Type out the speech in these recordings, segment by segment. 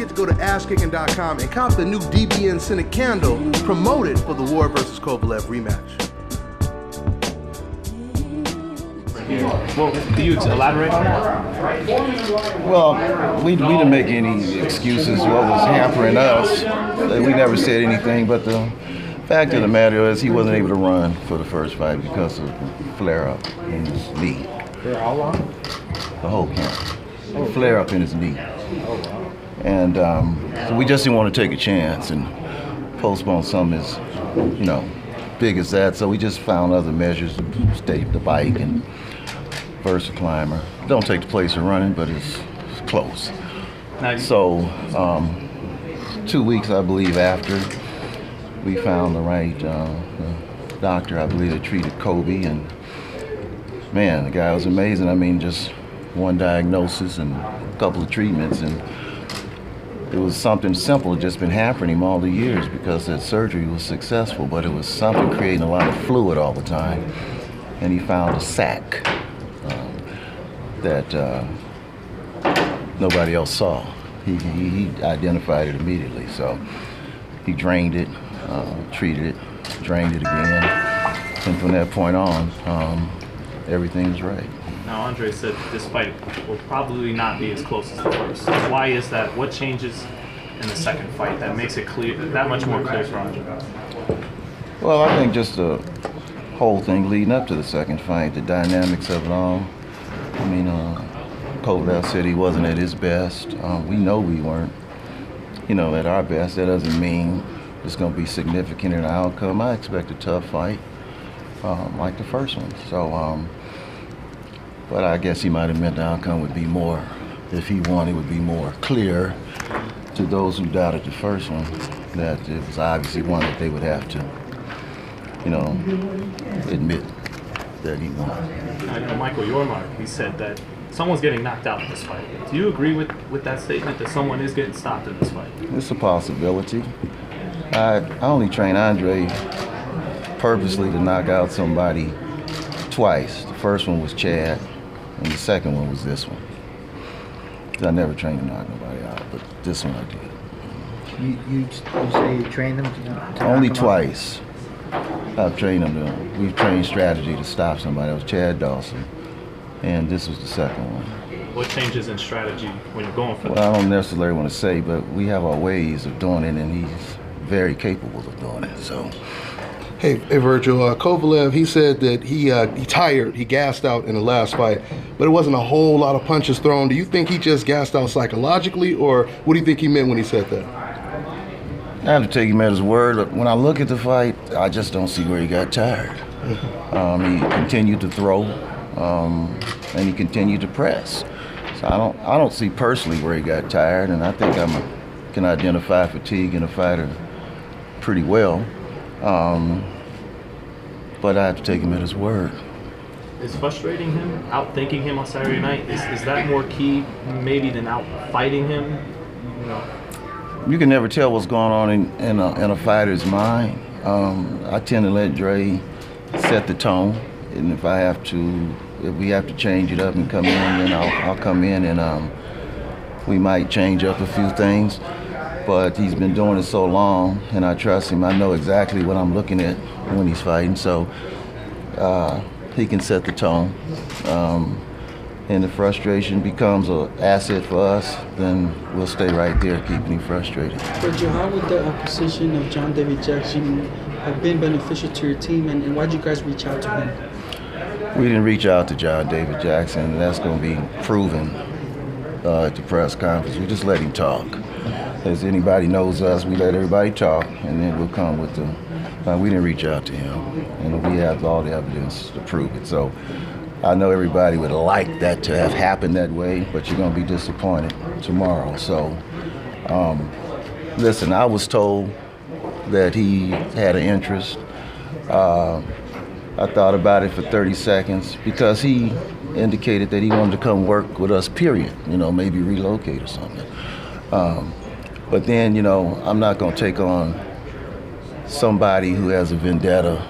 get to go to asskicking.com and cop the new DBN scented candle promoted for the Ward versus Kovalev rematch. Well, can you elaborate on that? Well, we didn't make any excuses what was hampering us. We never said anything, but the fact of the matter is he wasn't able to run for the first fight because of flare-up in his knee. For how long? The whole camp. Flare-up in his knee. Oh, wow. And so we just didn't want to take a chance and postpone something as, big as that. So we just found other measures to stay the bike and versa climber. Don't take the place of running, but it's close. So 2 weeks, I believe, after we found the right doctor, I believe, that treated Kobe, and man, the guy was amazing. I mean, just one diagnosis and a couple of treatments, and it was something simple just been happening him all the years because that surgery was successful, but it was something creating a lot of fluid all the time, and he found a sac that nobody else saw. He identified it immediately, so he drained it, treated it, drained it again, and from that point on, everything was right. Now, Andre said this fight will probably not be as close as the first. Why is that? What changes in the second fight that makes it clear, that much more clear for Andre? Well, I think just the whole thing leading up to the second fight, the dynamics of it all. I mean, Kovalev said he wasn't at his best. We know we weren't, at our best. That doesn't mean it's going to be significant in the outcome. I expect a tough fight, like the first one. So, but I guess he might have meant the outcome would be more, if he won, it would be more clear to those who doubted the first one that it was obviously one that they would have to, admit that he won. I know Michael Yormark, he said that someone's getting knocked out in this fight. Do you agree with that statement, that someone is getting stopped in this fight? It's a possibility. I only trained Andre purposely to knock out somebody twice. The first one was Chad, and the second one was this one. I never trained to knock nobody out, but this one I did. You say you trained them to only twice. I've trained them we've trained strategy to stop somebody. That was Chad Dawson, and this was the second one. What changes in strategy when you're going for that? Well, I don't necessarily want to say, but we have our ways of doing it, and he's very capable of doing it, so. Hey, Virgil, Kovalev, he said that he tired, he gassed out in the last fight, but it wasn't a whole lot of punches thrown. Do you think he just gassed out psychologically, or what do you think he meant when he said that? I have to take him at his word. When I look at the fight, I just don't see where he got tired. He continued to throw, and he continued to press. So I don't see personally where he got tired, and I think I can identify fatigue in a fighter pretty well. But I have to take him at his word. Is frustrating him, outthinking him on Saturday night, is that more key maybe than out-fighting him? You can never tell what's going on in a fighter's mind. I tend to let Dre set the tone, and if we have to change it up and come in, then I'll come in, and we might change up a few things. But he's been doing it so long, and I trust him. I know exactly what I'm looking at when he's fighting, so he can set the tone. And if frustration becomes an asset for us, then we'll stay right there keeping him frustrated. Virgil, how would the acquisition of John David Jackson have been beneficial to your team, and why did you guys reach out to him? We didn't reach out to John David Jackson, and that's going to be proven at the press conference. We just let him talk. As anybody knows us, we let everybody talk, and then we'll come with we didn't reach out to him, and we have all the evidence to prove it. So I know everybody would like that to have happened that way, but you're going to be disappointed tomorrow. So listen, I was told that he had an interest. I thought about it for 30 seconds because he indicated that he wanted to come work with us, period, maybe relocate or something. But then, I'm not going to take on somebody who has a vendetta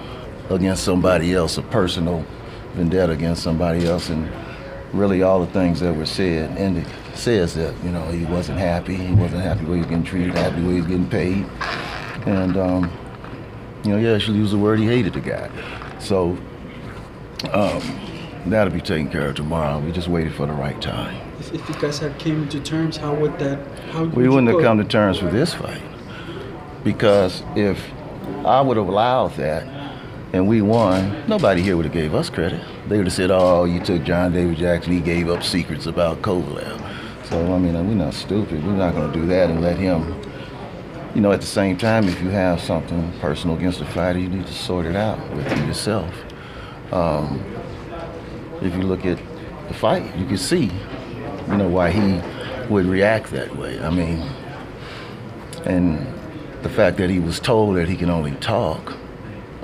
against somebody else, a personal vendetta against somebody else, and really all the things that were said says that, you know, he wasn't happy. He wasn't happy where he was getting treated, happy where he was getting paid. And, you know, yeah, I should use the word, he hated the guy. So that'll be taken care of tomorrow. We just waited for the right time. If you guys had came to terms, how would that? We wouldn't have come to terms with this fight, because if I would have allowed that and we won, nobody here would have gave us credit. They would have said, "Oh, you took John David Jackson. He gave up secrets about Kovalev." So I mean, we're not stupid. We're not going to do that and let him. You know, at the same time, if you have something personal against a fighter, you need to sort it out within yourself. If you look at the fight, you can see, you know, why he would react that way. I mean, and the fact that he was told that he can only talk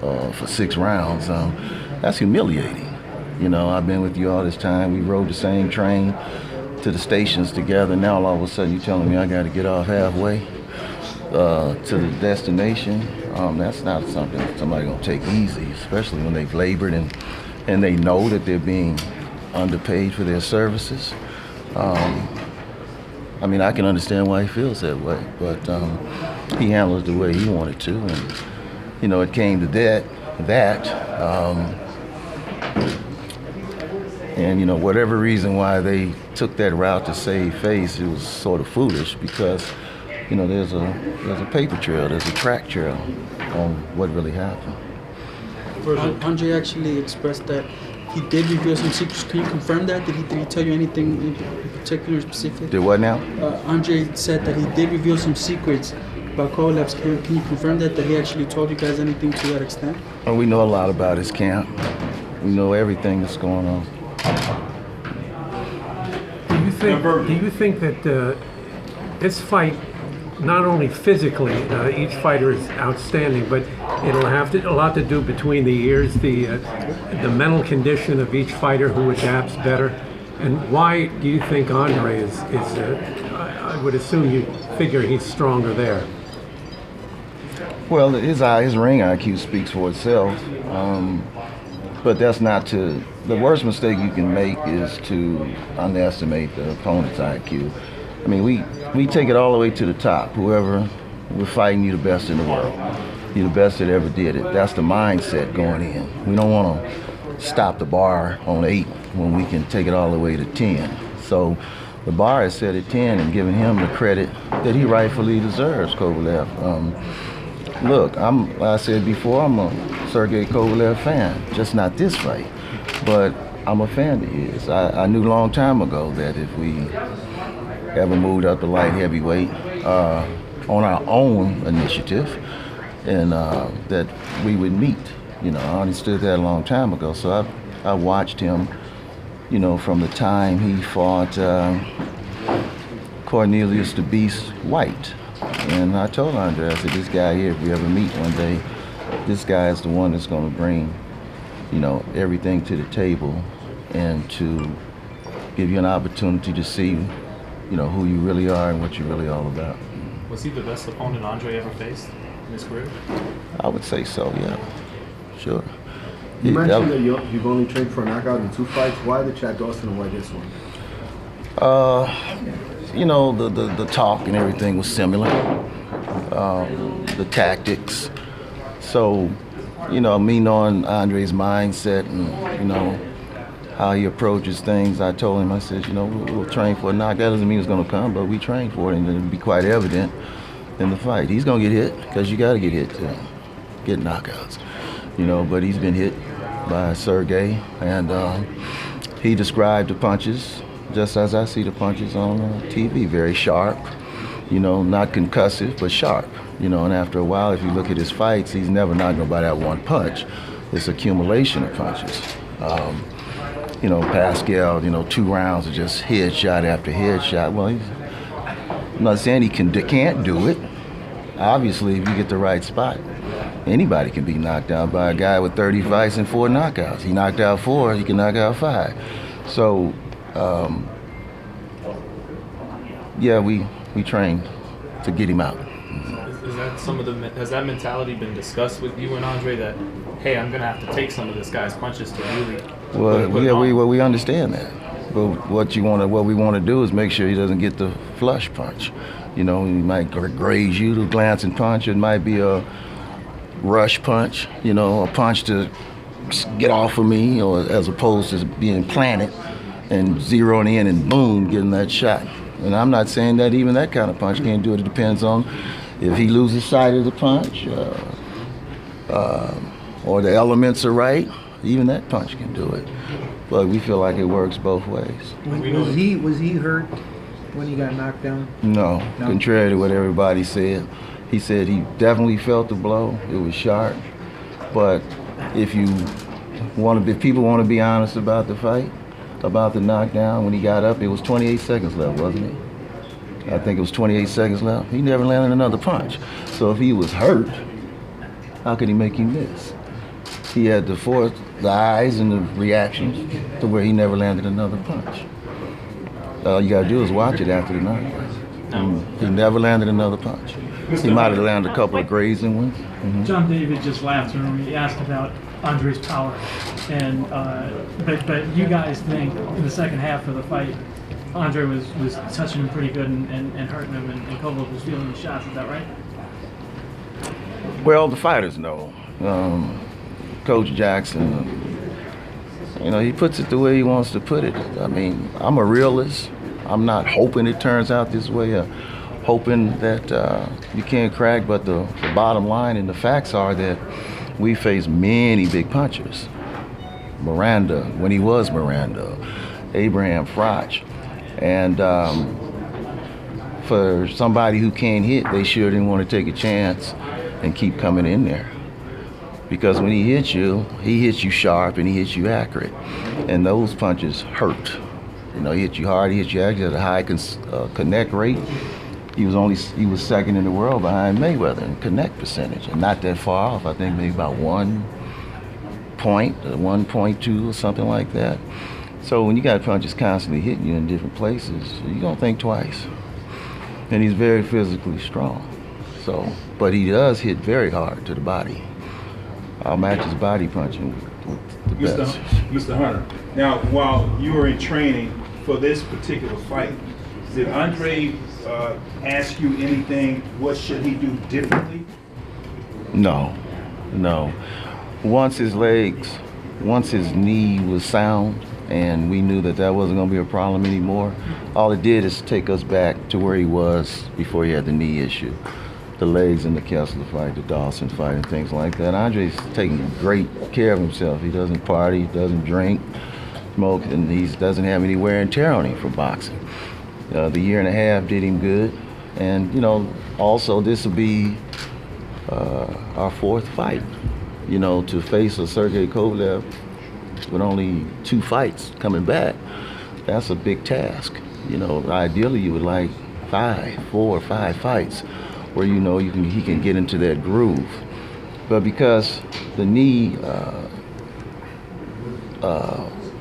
for 6 rounds, that's humiliating. You know, I've been with you all this time. We rode the same train to the stations together. Now all of a sudden you're telling me I got to get off halfway to the destination. That's not something somebody gonna take easy, especially when they've labored and they know that they're being underpaid for their services. I mean, I can understand why he feels that way, but he handled it the way he wanted to, and you know, it came to that. And you know, whatever reason why they took that route to save face, it was sort of foolish, because you know, there's a paper trail, there's a track trail on what really happened. Andre actually expressed that he did reveal some secrets. Can you confirm that? Did he tell you anything in particular, specific? Did what now? Andre said that he did reveal some secrets about Kovalev's camp. Can you confirm that he actually told you guys anything to that extent? Well, we know a lot about his camp. We know everything that's going on. Do you think that this fight, not only physically, each fighter is outstanding, but it'll have a lot to do between the years, the mental condition of each fighter who adapts better, and why do you think Andre is I would assume you figure he's stronger there? Well, his ring IQ speaks for itself, but that's not to. The worst mistake you can make is to underestimate the opponent's IQ. I mean, we take it all the way to the top. Whoever we're fighting, you the best in the world. You're the best that ever did it. That's the mindset going in. We don't want to stop the bar on 8 when we can take it all the way to 10. So the bar is set at 10 and giving him the credit that he rightfully deserves, Kovalev. Look, like I said before, I'm a Sergey Kovalev fan, just not this fight. But I'm a fan of his. I knew a long time ago that if we ever moved up to light heavyweight on our own initiative, and that we would meet. You know, I understood that a long time ago. So I watched him, you know, from the time he fought Cornelius the Beast White. And I told Andre, I said, this guy here, if we ever meet one day, this guy is the one that's going to bring, you know, everything to the table and to give you an opportunity to see, you know, who you really are and what you're really all about. Was he the best opponent Andre ever faced in his career? I would say so, yeah. Sure. You mentioned that you've only trained for a knockout in 2 fights. Why the Chad Dawson and why this one? You know, the talk and everything was similar. The tactics. So, you know, me knowing Andre's mindset and, you know, how he approaches things, I told him, I said, you know, we'll train for a knockout. That doesn't mean it's going to come, but we train for it, and it'll be quite evident in the fight. He's going to get hit, because you got to get hit to get knockouts, you know, but he's been hit by Sergey, and he described the punches just as I see the punches on TV, very sharp, you know, not concussive, but sharp, you know, and after a while, if you look at his fights, he's never knocked nobody out one punch. It's accumulation of punches. You know, Pascal, you know, 2 rounds of just headshot after headshot. Well, I'm not saying he can't do it. Obviously, if you get the right spot, anybody can be knocked out by a guy with 30 fights and 4 knockouts. He knocked out 4, he can knock out 5. So, yeah, we trained to get him out. Is that has that mentality been discussed with you and Andre, that, hey, I'm gonna have to take some of this guy's punches to really? Well, yeah, we understand that, But what we want to do is make sure he doesn't get the flush punch. You know, he might graze you, the glancing punch. It might be a rush punch, you know, a punch to get off of me, or as opposed to being planted and zeroing in and boom, getting that shot. And I'm not saying that even that kind of punch can't do it. It depends on if he loses sight of the punch, or the elements are right. Even that punch can do it. But we feel like it works both ways. Was he hurt when he got knocked down? No, contrary to what everybody said. He said he definitely felt the blow. It was sharp. But if people want to be honest about the fight, about the knockdown, when he got up, it was 28 seconds left, wasn't it? I think it was 28 seconds left. He never landed another punch. So if he was hurt, how could he make you miss? He had the force, the eyes and the reactions to where he never landed another punch. All you gotta do is watch it after the knockdown. He never landed another punch. He might have landed a couple of grazing ones. Mm-hmm. John David just laughed when we asked about Andre's power, and but you guys think in the second half of the fight, Andre was touching him pretty good and hurting him, and Kovalev was feeling the shots. Is that right? Well, the fighters know. Coach Jackson, you know, he puts it the way he wants to put it. I mean, I'm a realist. I'm not hoping it turns out this way, hoping that you can't crack, but the bottom line and the facts are that we faced many big punchers. Miranda, when he was Miranda, Abraham Frotch. And for somebody who can't hit, they sure didn't want to take a chance and keep coming in there. Because when he hits you sharp and he hits you accurate. And those punches hurt. You know, he hit you hard, he hit you accurate, at a high connect rate. He was second in the world behind Mayweather in connect percentage, and not that far off. I think maybe about 1 point, 1.2 or something like that. So when you got punches constantly hitting you in different places, you don't think twice. And he's very physically strong. So, but he does hit very hard to the body. I'll match his body punching with the best. Mr. Hunter, now while you were in training for this particular fight, did Andre ask you anything? What should he do differently? No. Once his knee was sound and we knew that wasn't going to be a problem anymore, all it did is take us back to where he was before he had the knee issue. The legs in the Kessler fight, the Dawson fight, and things like that. Andre's taking great care of himself. He doesn't party, he doesn't drink, smoke, and he doesn't have any wear and tear on him for boxing. The year and a half did him good, and you know, also this will be our fourth fight. You know, to face a Sergey Kovalev with only 2 fights coming back, that's a big task. You know, ideally you would like 4 or 5 fights where you know he can get into that groove. But because the knee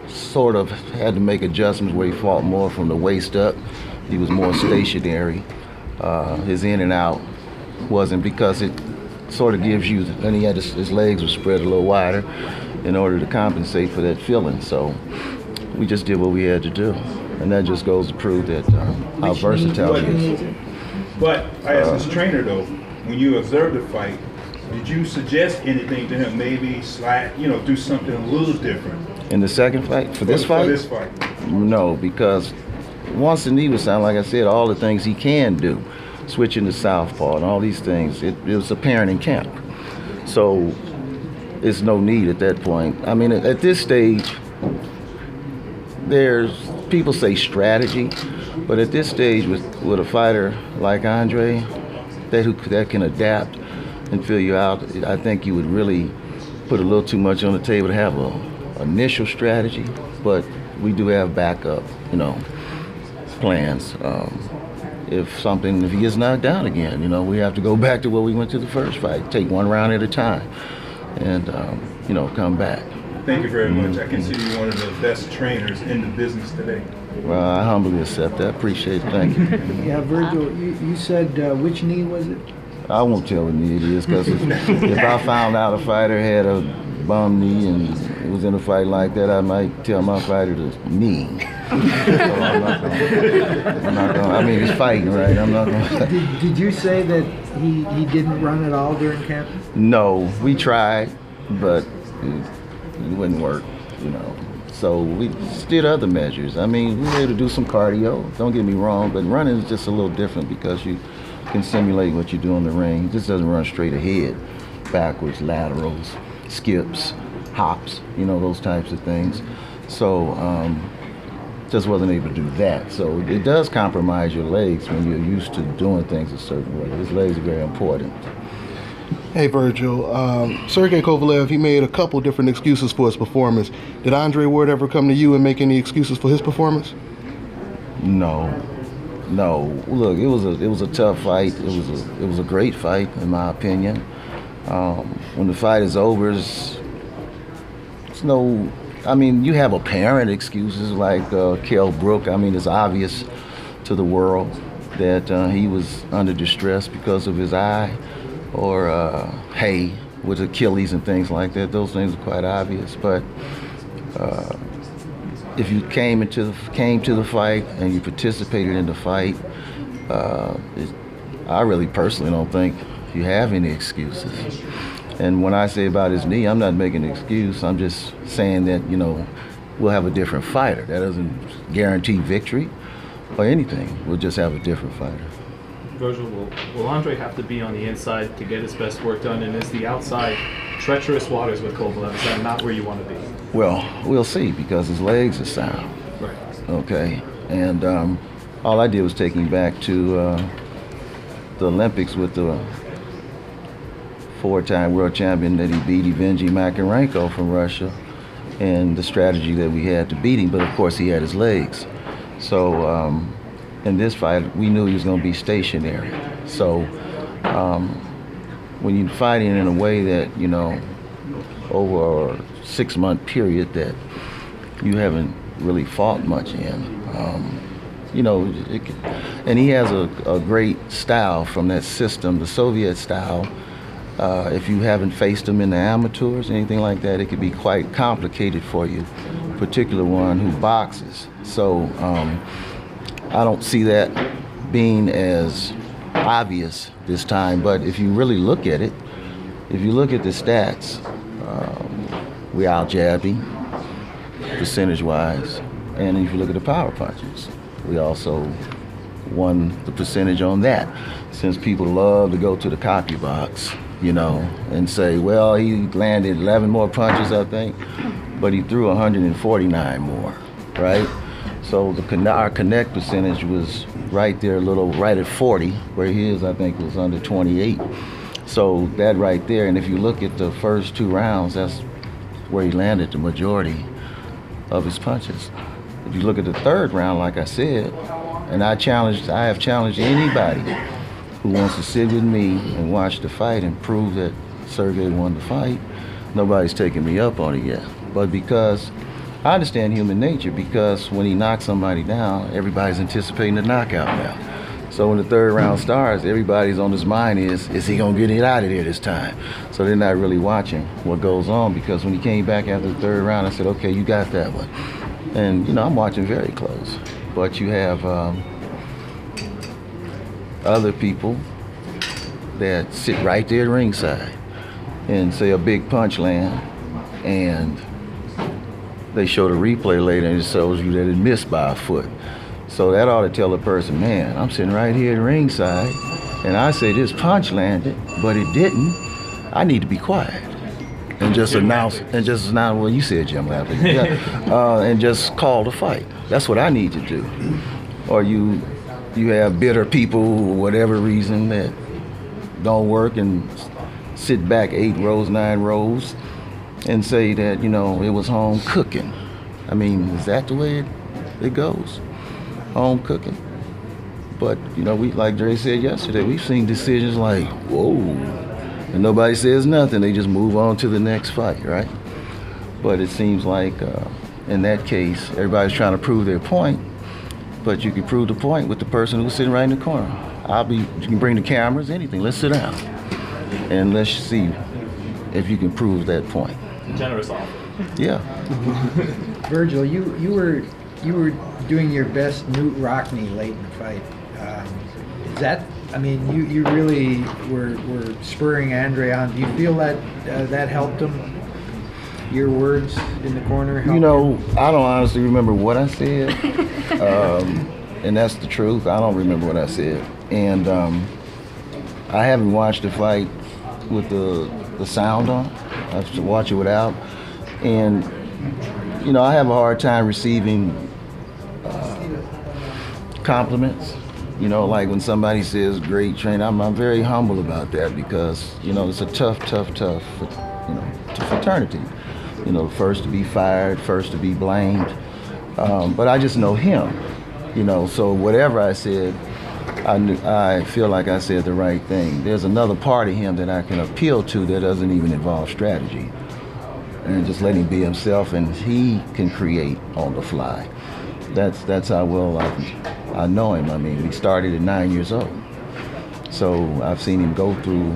sort of had to make adjustments where he fought more from the waist up, he was more stationary. His in and out wasn't, because it sort of gives you, and he had his legs were spread a little wider in order to compensate for that feeling. So we just did what we had to do. And that just goes to prove that how versatile he is. But as his trainer though, when you observed the fight, did you suggest anything to him? Maybe do something a little different? In the second fight? For this fight? For this fight. No, because once the knee was sound, like I said, all the things he can do, switching to southpaw and all these things, it was apparent in camp. So it's no need at that point. I mean, at this stage, people say strategy, but at this stage with a fighter like Andre that can adapt and fill you out, I think you would really put a little too much on the table to have a initial strategy, but we do have backup, plans. If he gets knocked down again, we have to go back to where we went to the first fight, take 1 round at a time, and come back. Thank you very much. I consider you one of the best trainers in the business today. Well, I humbly accept that. Appreciate it. Thank you. Yeah, Virgil, you said which knee was it? I won't tell what knee it is, because if I found out a fighter had a bum knee and was in a fight like that, I might tell my fighter to knee. So I'm not gonna, I mean, he's fighting, right? I'm not gonna. Did you say that he didn't run at all during camp? No, we tried, but it wouldn't work, you know. So we did other measures. I mean, we were able to do some cardio, don't get me wrong, but running is just a little different because you can simulate what you do in the ring. This doesn't run straight ahead, backwards, laterals, skips, hops, you know, those types of things. So just wasn't able to do that. So it does compromise your legs when you're used to doing things a certain way. His legs are very important. Hey Virgil, Sergey Kovalev, he made a couple different excuses for his performance. Did Andre Ward ever come to you and make any excuses for his performance? No. Look, it was a tough fight. It was a great fight in my opinion. When the fight is over, it's no. I mean, you have apparent excuses like Kell Brook. I mean, it's obvious to the world that he was under distress because of his eye, or Hay with Achilles and things like that. Those things are quite obvious. But if you came to the fight and you participated in the fight, I really personally don't think you have any excuses. And when I say about his knee, I'm not making an excuse. I'm just saying that, you know, we'll have a different fighter. That doesn't guarantee victory or anything. We'll just have a different fighter. Virgil, will Andre have to be on the inside to get his best work done? And is the outside treacherous waters with Kovalev? Is that not where you want to be? Well, we'll see because his legs are sound. Right. Okay. And all I did was take him back to the Olympics with the four-time world champion that he beat, Virgil from Russia, and the strategy that we had to beat him. But of course, he had his legs. So in this fight, we knew he was going to be stationary. So when you're fighting in a way that, you know, over a 6-month period that you haven't really fought much in, you know, and he has a great style from that system, the Soviet style. If you haven't faced him in the amateurs, anything like that, it could be quite complicated for you, particularly one who boxes. So I don't see that being as obvious this time, but if you really look at it, if you look at the stats, we out-jabbed him percentage-wise, and if you look at the power punches, we also won the percentage on that, since people love to go to the copy box, you know, and say, well, he landed 11 more punches, I think, but he threw 149 more, right? So our connect percentage was right there, right at 40, where his, I think, was under 28. So that right there, and if you look at the first 2 rounds, that's where he landed the majority of his punches. If you look at the 3rd round, like I said, and I have challenged anybody who wants to sit with me and watch the fight and prove that Sergey won the fight, nobody's taken me up on it yet. But because I understand human nature, because when he knocks somebody down, everybody's anticipating the knockout now. So when the 3rd round starts, everybody's on his mind is he gonna get it out of there this time? So they're not really watching what goes on, because when he came back after the 3rd round, I said, okay, you got that one. And, you know, I'm watching very close. But you have other people that sit right there ringside and say a big punch land, and they show the replay later and it shows you that it missed by a foot. So that ought to tell a person, man, I'm sitting right here at ringside and I say this punch landed, but it didn't. I need to be quiet and just announce, well, you said Jim Lavin, yeah, and just call the fight. That's what I need to do. Or you have bitter people, whatever reason, that don't work and sit back 8 rows, 9 rows, and say that, you know, it was home cooking. I mean, is that the way it goes? Home cooking? But, you know, like Dre said yesterday, we've seen decisions like, whoa, and nobody says nothing. They just move on to the next fight, right? But it seems like in that case, everybody's trying to prove their point, but you can prove the point with the person who's sitting right in the corner. You can bring the cameras, anything. Let's sit down and let's see if you can prove that point. Generous offer. Yeah. Virgil, you were doing your best Newt Rockney late in the fight. Is that? I mean, you really were spurring Andre on. Do you feel that that helped him? Your words in the corner helped You know, him? I don't honestly remember what I said, and that's the truth. I don't remember what I said, and I haven't watched the fight with the sound on. I have to watch it without, and you know, I have a hard time receiving compliments. You know, like when somebody says great trainer, I'm very humble about that because, you know, it's a tough, you know, fraternity. You know, first to be fired, first to be blamed. But I just know him, you know, so whatever I said, I feel like I said the right thing. There's another part of him that I can appeal to that doesn't even involve strategy. And just let him be himself, and he can create on the fly. That's how well I know him. I mean, he started at 9 years old. So I've seen him go through,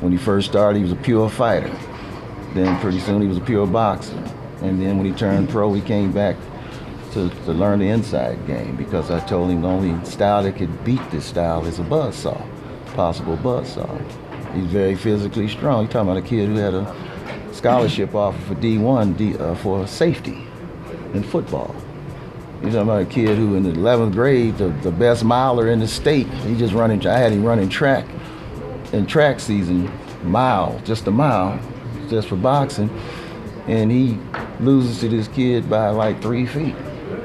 when he first started, he was a pure fighter. Then pretty soon he was a pure boxer. And then when he turned pro, he came back to learn the inside game because I told him the only style that could beat this style is a buzzsaw, possible buzzsaw. He's very physically strong. You're talking about a kid who had a scholarship offer for D1 for safety in football. You're talking about a kid who in the 11th grade, the best miler in the state, I had him running track in track season, just a mile, just for boxing, and he loses to this kid by like 3 feet,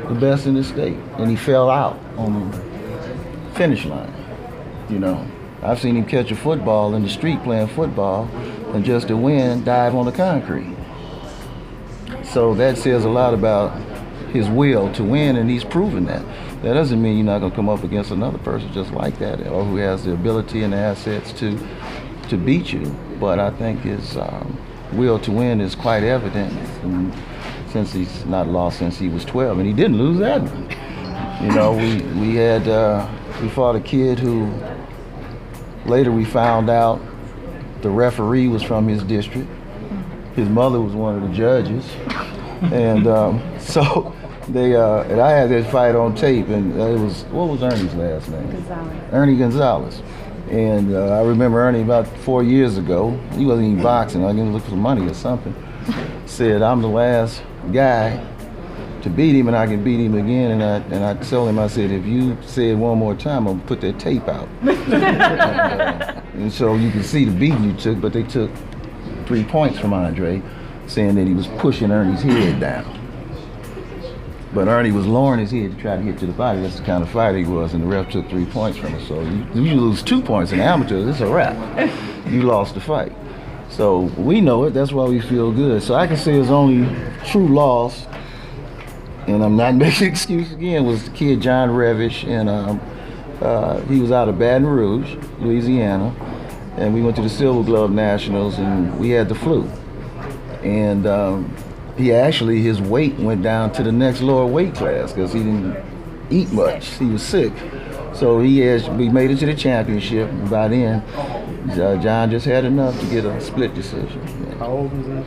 the best in the state, and he fell out on the finish line. You know, I've seen him catch a football in the street playing football, and just to win, dive on the concrete. So that says a lot about his will to win, and he's proven that. That doesn't mean you're not going to come up against another person just like that, or who has the ability and the assets to beat you. But I think his will to win is quite evident, and since he's not lost since he was 12, and he didn't lose that one. You know, we fought a kid who later we found out the referee was from his district. His mother was one of the judges, and so they and I had that fight on tape, and it was, what was Ernie's last name? Gonzalez. Ernie Gonzalez. And I remember Ernie about 4 years ago, he wasn't even boxing, I didn't look for money or something, said, I'm the last guy to beat him, and I can beat him again. And I told him, I said, if you say it one more time, I'm gonna put that tape out. And so you can see the beating you took, but they took 3 points from Andre, saying that he was pushing Ernie's head down. But Ernie was lowering his head to try to get to the body. That's the kind of fighter he was, and the ref took 3 points from him. So you lose 2 points in amateurs, it's a wrap. You lost the fight. So we know it, that's why we feel good. So I can say his only true loss, and I'm not making an excuse again, was the kid John Revish, and he was out of Baton Rouge, Louisiana, and we went to the Silver Glove Nationals, and we had the flu. And his weight went down to the next lower weight class because he didn't eat much. He was sick. So we made it to the championship. And by then, John just had enough to get a split decision. How old was that?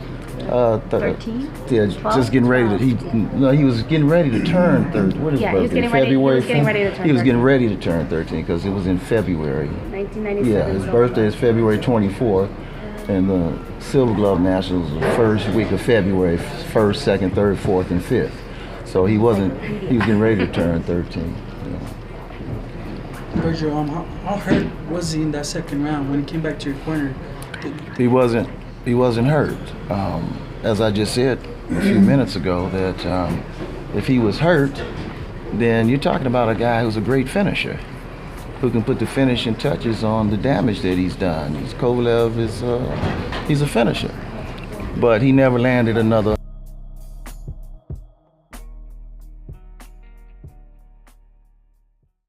13? Yeah, just getting ready to. He was getting ready to turn 13. What is Yeah, birthday? he was getting ready to turn 13. He was getting ready to turn 13 because it was in February. 1997. Yeah, his birthday is February 24th, and the Silver Glove Nationals was the first week of February, 1st, 2nd, 3rd, 4th, and 5th. So he was getting ready to turn 13. Virgil, how hurt was he in that second round when he came back to your corner? He wasn't hurt. As I just said a few minutes ago, that if he was hurt, then you're talking about a guy who's a great finisher, who can put the finishing touches on the damage that he's done. Kovalev he's a finisher, but he never landed another